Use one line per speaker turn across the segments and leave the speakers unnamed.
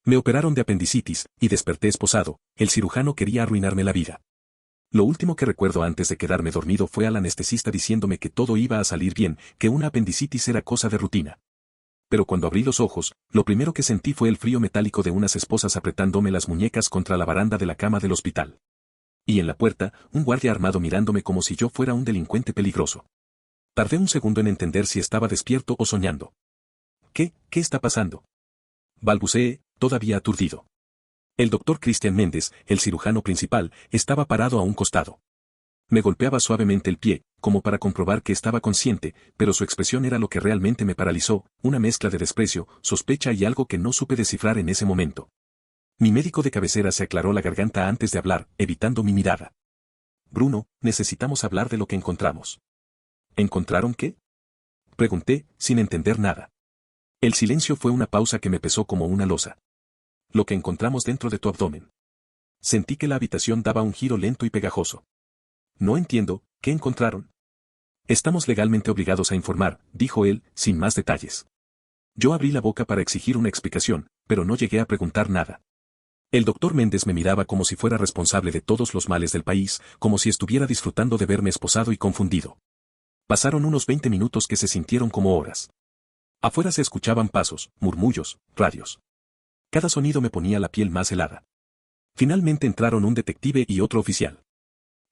Me operaron de apendicitis, y desperté esposado. El cirujano quería arruinarme la vida. Lo último que recuerdo antes de quedarme dormido fue al anestesista diciéndome que todo iba a salir bien, que una apendicitis era cosa de rutina. Pero cuando abrí los ojos, lo primero que sentí fue el frío metálico de unas esposas apretándome las muñecas contra la baranda de la cama del hospital. Y en la puerta, un guardia armado mirándome como si yo fuera un delincuente peligroso. Tardé un segundo en entender si estaba despierto o soñando. ¿Qué está pasando? Balbuceé, todavía aturdido. El doctor Cristian Méndez, el cirujano principal, estaba parado a un costado. Me golpeaba suavemente el pie, como para comprobar que estaba consciente, pero su expresión era lo que realmente me paralizó, una mezcla de desprecio, sospecha y algo que no supe descifrar en ese momento. Mi médico de cabecera se aclaró la garganta antes de hablar, evitando mi mirada. Bruno, necesitamos hablar de lo que encontramos. ¿Encontraron qué? Pregunté, sin entender nada. El silencio fue una pausa que me pesó como una losa. Lo que encontramos dentro de tu abdomen. Sentí que la habitación daba un giro lento y pegajoso. No entiendo, ¿qué encontraron? Estamos legalmente obligados a informar, dijo él, sin más detalles. Yo abrí la boca para exigir una explicación, pero no llegué a preguntar nada. El doctor Méndez me miraba como si fuera responsable de todos los males del país, como si estuviera disfrutando de verme esposado y confundido. Pasaron unos 20 minutos que se sintieron como horas. Afuera se escuchaban pasos, murmullos, radios. Cada sonido me ponía la piel más helada. Finalmente entraron un detective y otro oficial.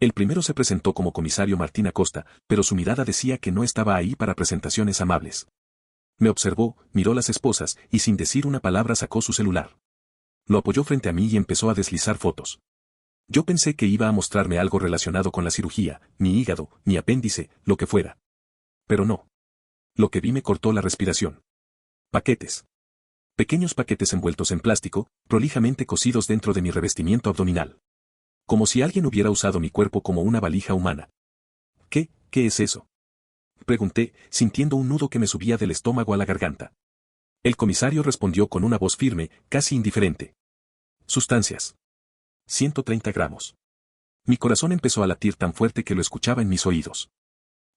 El primero se presentó como comisario Martín Acosta, pero su mirada decía que no estaba ahí para presentaciones amables. Me observó, miró las esposas, y sin decir una palabra sacó su celular. Lo apoyó frente a mí y empezó a deslizar fotos. Yo pensé que iba a mostrarme algo relacionado con la cirugía, mi hígado, mi apéndice, lo que fuera. Pero no. Lo que vi me cortó la respiración. Paquetes. Pequeños paquetes envueltos en plástico, prolijamente cosidos dentro de mi revestimiento abdominal. Como si alguien hubiera usado mi cuerpo como una valija humana. ¿Qué es eso? Pregunté, sintiendo un nudo que me subía del estómago a la garganta. El comisario respondió con una voz firme, casi indiferente. Sustancias. 130 gramos. Mi corazón empezó a latir tan fuerte que lo escuchaba en mis oídos.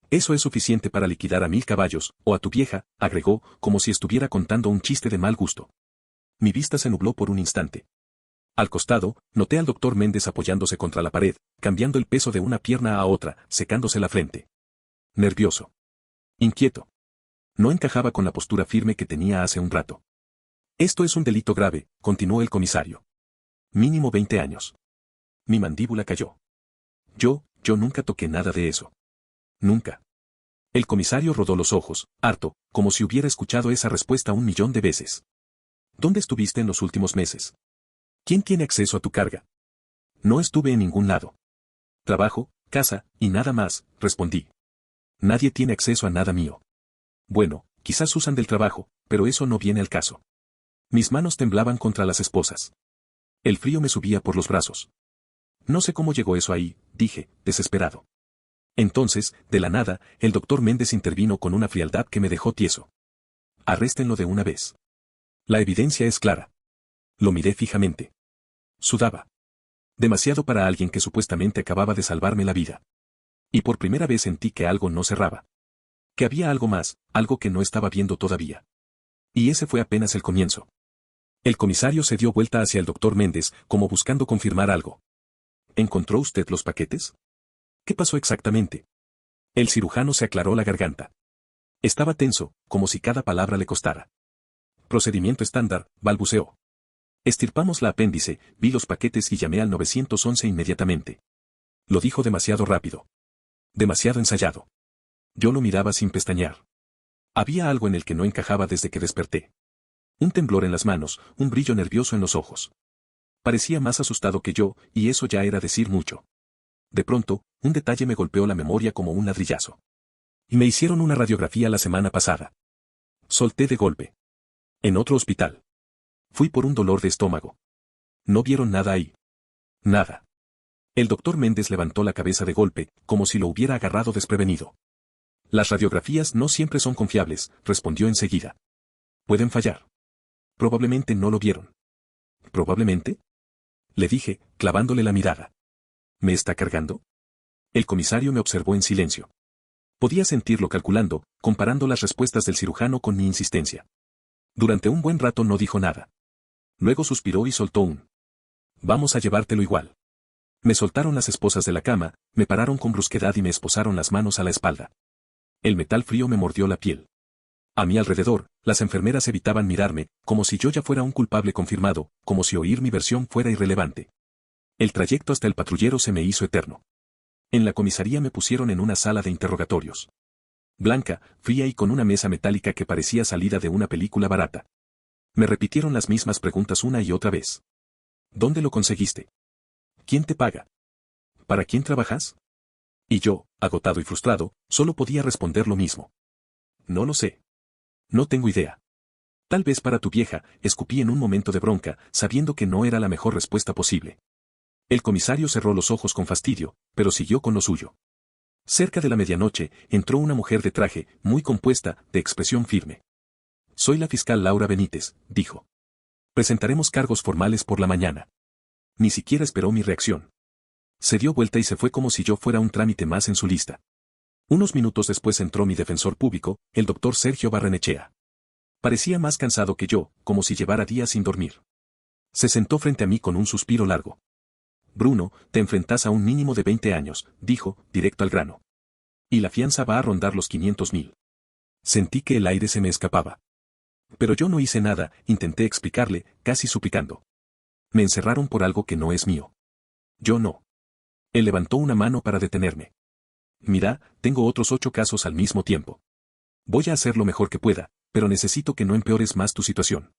Eso es suficiente para liquidar a 1000 caballos, o a tu vieja, agregó, como si estuviera contando un chiste de mal gusto. Mi vista se nubló por un instante. Al costado, noté al doctor Méndez apoyándose contra la pared, cambiando el peso de una pierna a otra, secándose la frente. Nervioso. Inquieto. No encajaba con la postura firme que tenía hace un rato. Esto es un delito grave, continuó el comisario. Mínimo 20 años. Mi mandíbula cayó. Yo nunca toqué nada de eso. Nunca. El comisario rodó los ojos, harto, como si hubiera escuchado esa respuesta 1.000.000 de veces. ¿Dónde estuviste en los últimos meses? ¿Quién tiene acceso a tu carga? No estuve en ningún lado. Trabajo, casa, y nada más, respondí. Nadie tiene acceso a nada mío. Bueno, quizás usan del trabajo, pero eso no viene al caso. Mis manos temblaban contra las esposas. El frío me subía por los brazos. No sé cómo llegó eso ahí, dije, desesperado. Entonces, de la nada, el doctor Méndez intervino con una frialdad que me dejó tieso. Arréstenlo de una vez. La evidencia es clara. Lo miré fijamente. Sudaba. Demasiado para alguien que supuestamente acababa de salvarme la vida. Y por primera vez sentí que algo no cerraba. Que había algo más, algo que no estaba viendo todavía. Y ese fue apenas el comienzo. El comisario se dio vuelta hacia el doctor Méndez, como buscando confirmar algo. ¿Encontró usted los paquetes? ¿Qué pasó exactamente? El cirujano se aclaró la garganta. Estaba tenso, como si cada palabra le costara. Procedimiento estándar, balbuceó. Estirpamos la apéndice, vi los paquetes y llamé al 911 inmediatamente. Lo dijo demasiado rápido. Demasiado ensayado. Yo lo miraba sin pestañear. Había algo en el que no encajaba desde que desperté. Un temblor en las manos, un brillo nervioso en los ojos. Parecía más asustado que yo, y eso ya era decir mucho. De pronto, un detalle me golpeó la memoria como un ladrillazo. Y me hicieron una radiografía la semana pasada. Solté de golpe. En otro hospital. Fui por un dolor de estómago. No vieron nada ahí. Nada. El doctor Méndez levantó la cabeza de golpe, como si lo hubiera agarrado desprevenido. Las radiografías no siempre son confiables, respondió enseguida. Pueden fallar. Probablemente no lo vieron. ¿Probablemente? Le dije, clavándole la mirada. ¿Me está cargando? El comisario me observó en silencio. Podía sentirlo calculando, comparando las respuestas del cirujano con mi insistencia. Durante un buen rato no dijo nada. Luego suspiró y soltó un: vamos a llevártelo igual. Me soltaron las esposas de la cama, me pararon con brusquedad y me esposaron las manos a la espalda. El metal frío me mordió la piel. A mi alrededor, las enfermeras evitaban mirarme, como si yo ya fuera un culpable confirmado, como si oír mi versión fuera irrelevante. El trayecto hasta el patrullero se me hizo eterno. En la comisaría me pusieron en una sala de interrogatorios. Blanca, fría y con una mesa metálica que parecía salida de una película barata. Me repitieron las mismas preguntas una y otra vez. ¿Dónde lo conseguiste? ¿Quién te paga? ¿Para quién trabajas? Y yo, agotado y frustrado, solo podía responder lo mismo. No lo sé. No tengo idea. Tal vez para tu vieja, escupí en un momento de bronca, sabiendo que no era la mejor respuesta posible. El comisario cerró los ojos con fastidio, pero siguió con lo suyo. Cerca de la medianoche, entró una mujer de traje, muy compuesta, de expresión firme. Soy la fiscal Laura Benítez, dijo. Presentaremos cargos formales por la mañana. Ni siquiera esperó mi reacción. Se dio vuelta y se fue como si yo fuera un trámite más en su lista. Unos minutos después entró mi defensor público, el doctor Sergio Barrenechea. Parecía más cansado que yo, como si llevara días sin dormir. Se sentó frente a mí con un suspiro largo. Bruno, te enfrentas a un mínimo de 20 años, dijo, directo al grano. Y la fianza va a rondar los 500.000. Sentí que el aire se me escapaba. Pero yo no hice nada, intenté explicarle, casi suplicando. Me encerraron por algo que no es mío. Yo no. Él levantó una mano para detenerme. Mira, tengo otros 8 casos al mismo tiempo. Voy a hacer lo mejor que pueda, pero necesito que no empeores más tu situación.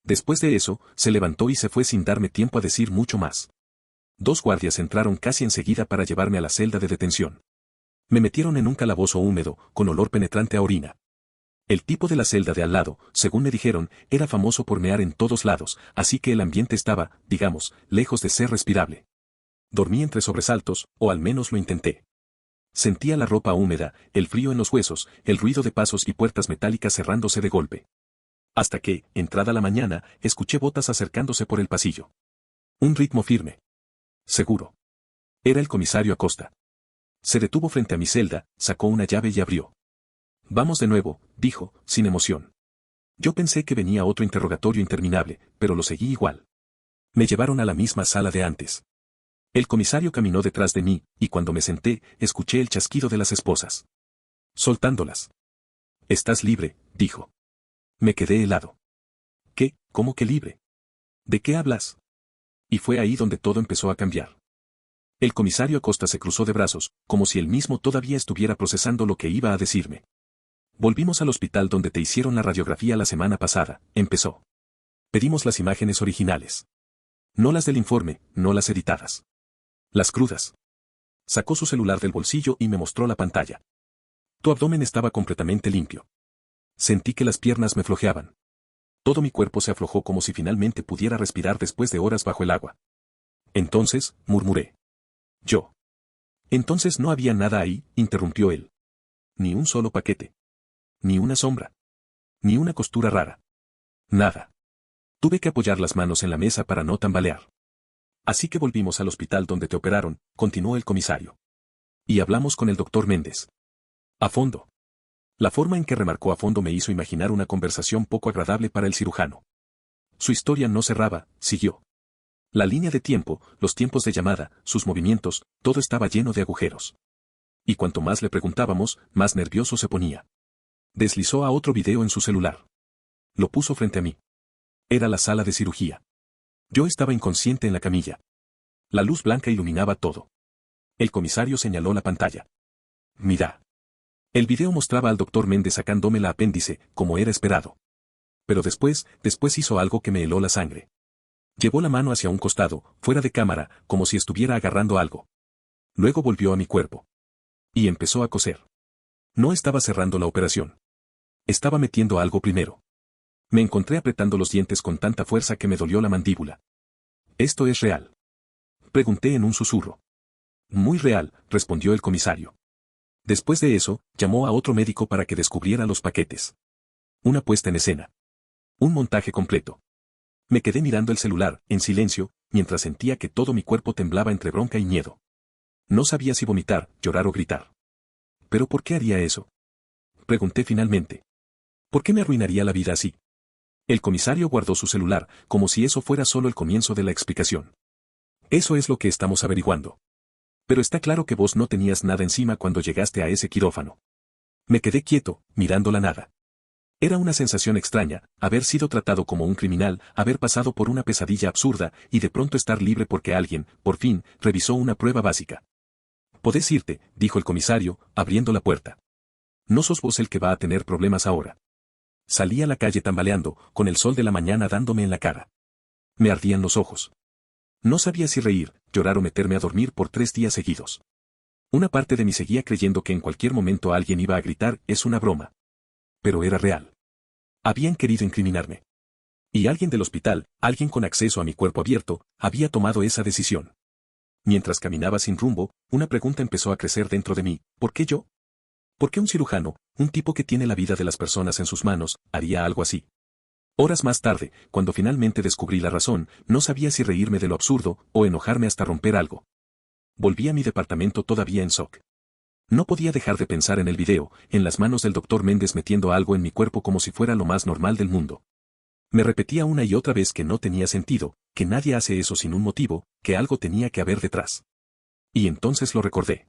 Después de eso, se levantó y se fue sin darme tiempo a decir mucho más. 2 guardias entraron casi enseguida para llevarme a la celda de detención. Me metieron en un calabozo húmedo, con olor penetrante a orina. El tipo de la celda de al lado, según me dijeron, era famoso por mear en todos lados, así que el ambiente estaba, digamos, lejos de ser respirable. Dormí entre sobresaltos, o al menos lo intenté. Sentía la ropa húmeda, el frío en los huesos, el ruido de pasos y puertas metálicas cerrándose de golpe. Hasta que, entrada la mañana, escuché botas acercándose por el pasillo. Un ritmo firme. Seguro. Era el comisario Acosta. Se detuvo frente a mi celda, sacó una llave y abrió. Vamos de nuevo, dijo, sin emoción. Yo pensé que venía otro interrogatorio interminable, pero lo seguí igual. Me llevaron a la misma sala de antes. El comisario caminó detrás de mí, y cuando me senté, escuché el chasquido de las esposas. Soltándolas. Estás libre, dijo. Me quedé helado. ¿Qué? ¿Cómo que libre? ¿De qué hablas? Y fue ahí donde todo empezó a cambiar. El comisario Acosta se cruzó de brazos, como si él mismo todavía estuviera procesando lo que iba a decirme. Volvimos al hospital donde te hicieron la radiografía la semana pasada, empezó. Pedimos las imágenes originales. No las del informe, no las editadas. Las crudas. Sacó su celular del bolsillo y me mostró la pantalla. Tu abdomen estaba completamente limpio. Sentí que las piernas me flojeaban. Todo mi cuerpo se aflojó como si finalmente pudiera respirar después de horas bajo el agua. Entonces, murmuré. Yo. Entonces no había nada ahí, interrumpió él. Ni un solo paquete. Ni una sombra. Ni una costura rara. Nada. Tuve que apoyar las manos en la mesa para no tambalear. Así que volvimos al hospital donde te operaron, continuó el comisario. Y hablamos con el doctor Méndez. A fondo. La forma en que remarcó a fondo me hizo imaginar una conversación poco agradable para el cirujano. Su historia no cerraba, siguió. La línea de tiempo, los tiempos de llamada, sus movimientos, todo estaba lleno de agujeros. Y cuanto más le preguntábamos, más nervioso se ponía. Deslizó a otro video en su celular. Lo puso frente a mí. Era la sala de cirugía. Yo estaba inconsciente en la camilla. La luz blanca iluminaba todo. El comisario señaló la pantalla. Mira. El video mostraba al doctor Méndez sacándome la apéndice, como era esperado. Pero después hizo algo que me heló la sangre. Llevó la mano hacia un costado, fuera de cámara, como si estuviera agarrando algo. Luego volvió a mi cuerpo. Y empezó a coser. No estaba cerrando la operación. Estaba metiendo algo primero. Me encontré apretando los dientes con tanta fuerza que me dolió la mandíbula. ¿Esto es real? Pregunté en un susurro. Muy real, respondió el comisario. Después de eso, llamó a otro médico para que descubriera los paquetes. Una puesta en escena. Un montaje completo. Me quedé mirando el celular, en silencio, mientras sentía que todo mi cuerpo temblaba entre bronca y miedo. No sabía si vomitar, llorar o gritar. ¿Pero por qué haría eso? Pregunté finalmente. ¿Por qué me arruinaría la vida así? El comisario guardó su celular, como si eso fuera solo el comienzo de la explicación. Eso es lo que estamos averiguando. Pero está claro que vos no tenías nada encima cuando llegaste a ese quirófano. Me quedé quieto, mirando la nada. Era una sensación extraña, haber sido tratado como un criminal, haber pasado por una pesadilla absurda y de pronto estar libre porque alguien, por fin, revisó una prueba básica. Podés irte, dijo el comisario, abriendo la puerta. No sos vos el que va a tener problemas ahora. Salí a la calle tambaleando, con el sol de la mañana dándome en la cara. Me ardían los ojos. No sabía si reír, llorar o meterme a dormir por 3 días seguidos. Una parte de mí seguía creyendo que en cualquier momento alguien iba a gritar, es una broma. Pero era real. Habían querido incriminarme. Y alguien del hospital, alguien con acceso a mi cuerpo abierto, había tomado esa decisión. Mientras caminaba sin rumbo, una pregunta empezó a crecer dentro de mí, ¿por qué yo? ¿Por qué un cirujano, un tipo que tiene la vida de las personas en sus manos, haría algo así? Horas más tarde, cuando finalmente descubrí la razón, no sabía si reírme de lo absurdo o enojarme hasta romper algo. Volví a mi departamento todavía en shock. No podía dejar de pensar en el video, en las manos del doctor Méndez metiendo algo en mi cuerpo como si fuera lo más normal del mundo. Me repetía una y otra vez que no tenía sentido, que nadie hace eso sin un motivo, que algo tenía que haber detrás. Y entonces lo recordé.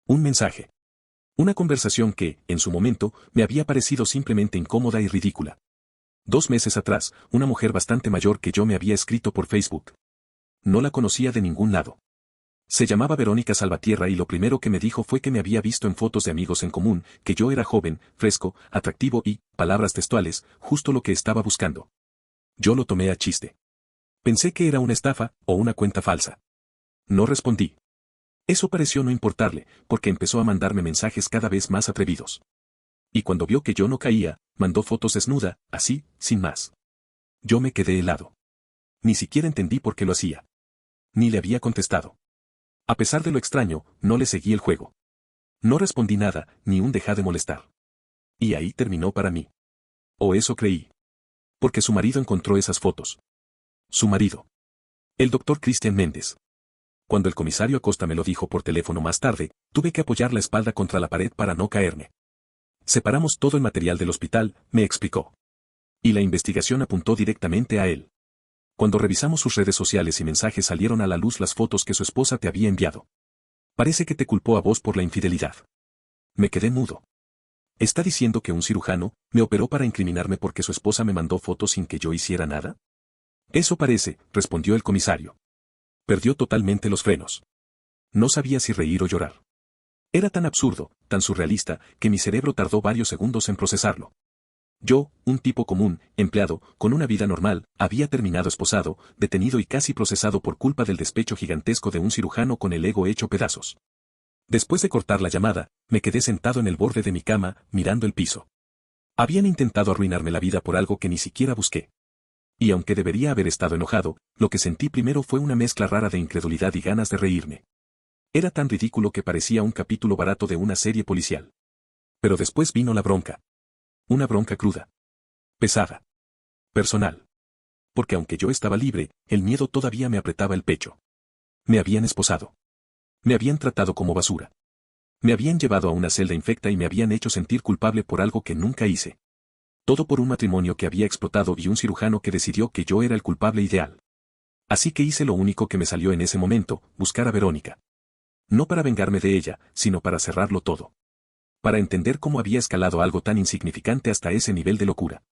Un mensaje. Una conversación que, en su momento, me había parecido simplemente incómoda y ridícula. 2 meses atrás, una mujer bastante mayor que yo me había escrito por Facebook. No la conocía de ningún lado. Se llamaba Verónica Salvatierra y lo primero que me dijo fue que me había visto en fotos de amigos en común, que yo era joven, fresco, atractivo y, palabras textuales, justo lo que estaba buscando. Yo lo tomé a chiste. Pensé que era una estafa o una cuenta falsa. No respondí. Eso pareció no importarle, porque empezó a mandarme mensajes cada vez más atrevidos. Y cuando vio que yo no caía, mandó fotos desnuda, así, sin más. Yo me quedé helado. Ni siquiera entendí por qué lo hacía. Ni le había contestado. A pesar de lo extraño, no le seguí el juego. No respondí nada, ni un deja de molestar. Y ahí terminó para mí. O eso creí. Porque su marido encontró esas fotos. Su marido. El doctor Cristian Méndez. Cuando el comisario Acosta me lo dijo por teléfono más tarde, tuve que apoyar la espalda contra la pared para no caerme. Separamos todo el material del hospital, me explicó. Y la investigación apuntó directamente a él. Cuando revisamos sus redes sociales y mensajes salieron a la luz las fotos que su esposa te había enviado. Parece que te culpó a vos por la infidelidad. Me quedé mudo. ¿Está diciendo que un cirujano me operó para incriminarme porque su esposa me mandó fotos sin que yo hiciera nada? Eso parece, respondió el comisario. Perdió totalmente los frenos. No sabía si reír o llorar. Era tan absurdo, tan surrealista, que mi cerebro tardó varios segundos en procesarlo. Yo, un tipo común, empleado, con una vida normal, había terminado esposado, detenido y casi procesado por culpa del despecho gigantesco de un cirujano con el ego hecho pedazos. Después de cortar la llamada, me quedé sentado en el borde de mi cama, mirando el piso. Habían intentado arruinarme la vida por algo que ni siquiera busqué. Y aunque debería haber estado enojado, lo que sentí primero fue una mezcla rara de incredulidad y ganas de reírme. Era tan ridículo que parecía un capítulo barato de una serie policial. Pero después vino la bronca. Una bronca cruda. Pesada. Personal. Porque aunque yo estaba libre, el miedo todavía me apretaba el pecho. Me habían esposado. Me habían tratado como basura. Me habían llevado a una celda infecta y me habían hecho sentir culpable por algo que nunca hice. Todo por un matrimonio que había explotado y un cirujano que decidió que yo era el culpable ideal. Así que hice lo único que me salió en ese momento, buscar a Verónica. No para vengarme de ella, sino para cerrarlo todo. Para entender cómo había escalado algo tan insignificante hasta ese nivel de locura.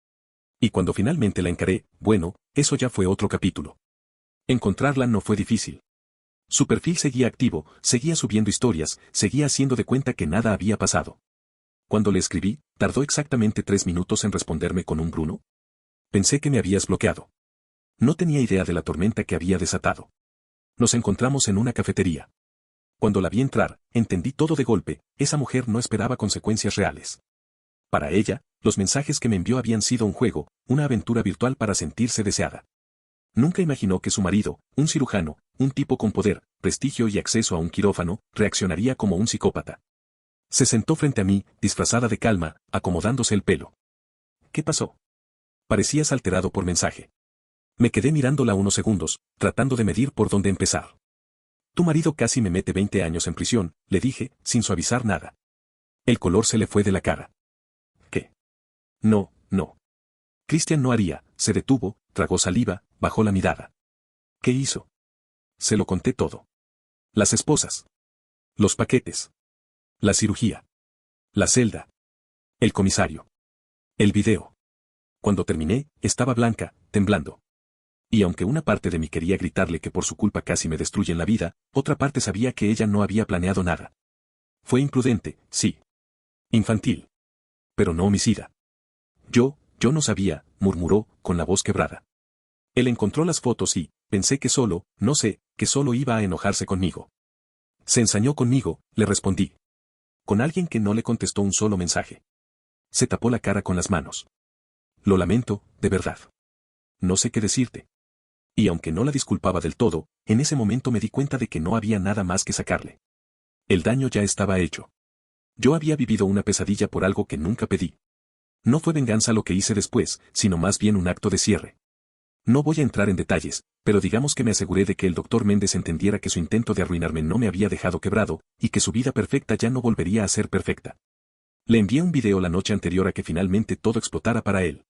Y cuando finalmente la encaré, bueno, eso ya fue otro capítulo. Encontrarla no fue difícil. Su perfil seguía activo, seguía subiendo historias, seguía haciendo de cuenta que nada había pasado. Cuando le escribí, tardó exactamente 3 minutos en responderme con un Bruno. Pensé que me habías bloqueado. No tenía idea de la tormenta que había desatado. Nos encontramos en una cafetería. Cuando la vi entrar, entendí todo de golpe, esa mujer no esperaba consecuencias reales. Para ella, los mensajes que me envió habían sido un juego, una aventura virtual para sentirse deseada. Nunca imaginó que su marido, un cirujano, un tipo con poder, prestigio y acceso a un quirófano, reaccionaría como un psicópata. Se sentó frente a mí, disfrazada de calma, acomodándose el pelo. ¿Qué pasó? Parecías alterado por mensaje. Me quedé mirándola unos segundos, tratando de medir por dónde empezar. Tu marido casi me mete 20 años en prisión, le dije, sin suavizar nada. El color se le fue de la cara. ¿Qué? No, no. Cristian no haría, se detuvo, tragó saliva, bajó la mirada. ¿Qué hizo? Se lo conté todo. Las esposas. Los paquetes. La cirugía. La celda. El comisario. El video. Cuando terminé, estaba blanca, temblando. Y aunque una parte de mí quería gritarle que por su culpa casi me destruyen la vida, otra parte sabía que ella no había planeado nada. Fue imprudente, sí. Infantil. Pero no homicida. Yo no sabía, murmuró, con la voz quebrada. Él encontró las fotos y, pensé que solo, no sé, que solo iba a enojarse conmigo. Se ensañó conmigo, le respondí. Con alguien que no le contestó un solo mensaje. Se tapó la cara con las manos. Lo lamento, de verdad. No sé qué decirte. Y aunque no la disculpaba del todo, en ese momento me di cuenta de que no había nada más que sacarle. El daño ya estaba hecho. Yo había vivido una pesadilla por algo que nunca pedí. No fue venganza lo que hice después, sino más bien un acto de cierre. No voy a entrar en detalles, pero digamos que me aseguré de que el doctor Méndez entendiera que su intento de arruinarme no me había dejado quebrado, y que su vida perfecta ya no volvería a ser perfecta. Le envié un video la noche anterior a que finalmente todo explotara para él.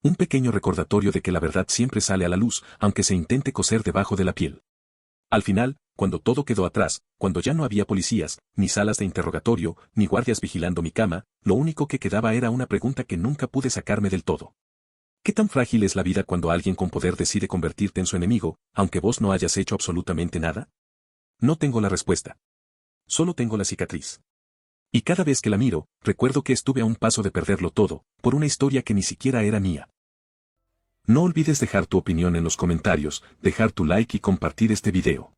Un pequeño recordatorio de que la verdad siempre sale a la luz, aunque se intente coser debajo de la piel. Al final, cuando todo quedó atrás, cuando ya no había policías, ni salas de interrogatorio, ni guardias vigilando mi cama, lo único que quedaba era una pregunta que nunca pude sacarme del todo. ¿Qué tan frágil es la vida cuando alguien con poder decide convertirte en su enemigo, aunque vos no hayas hecho absolutamente nada? No tengo la respuesta. Solo tengo la cicatriz. Y cada vez que la miro, recuerdo que estuve a un paso de perderlo todo, por una historia que ni siquiera era mía. No olvides dejar tu opinión en los comentarios, dejar tu like y compartir este video.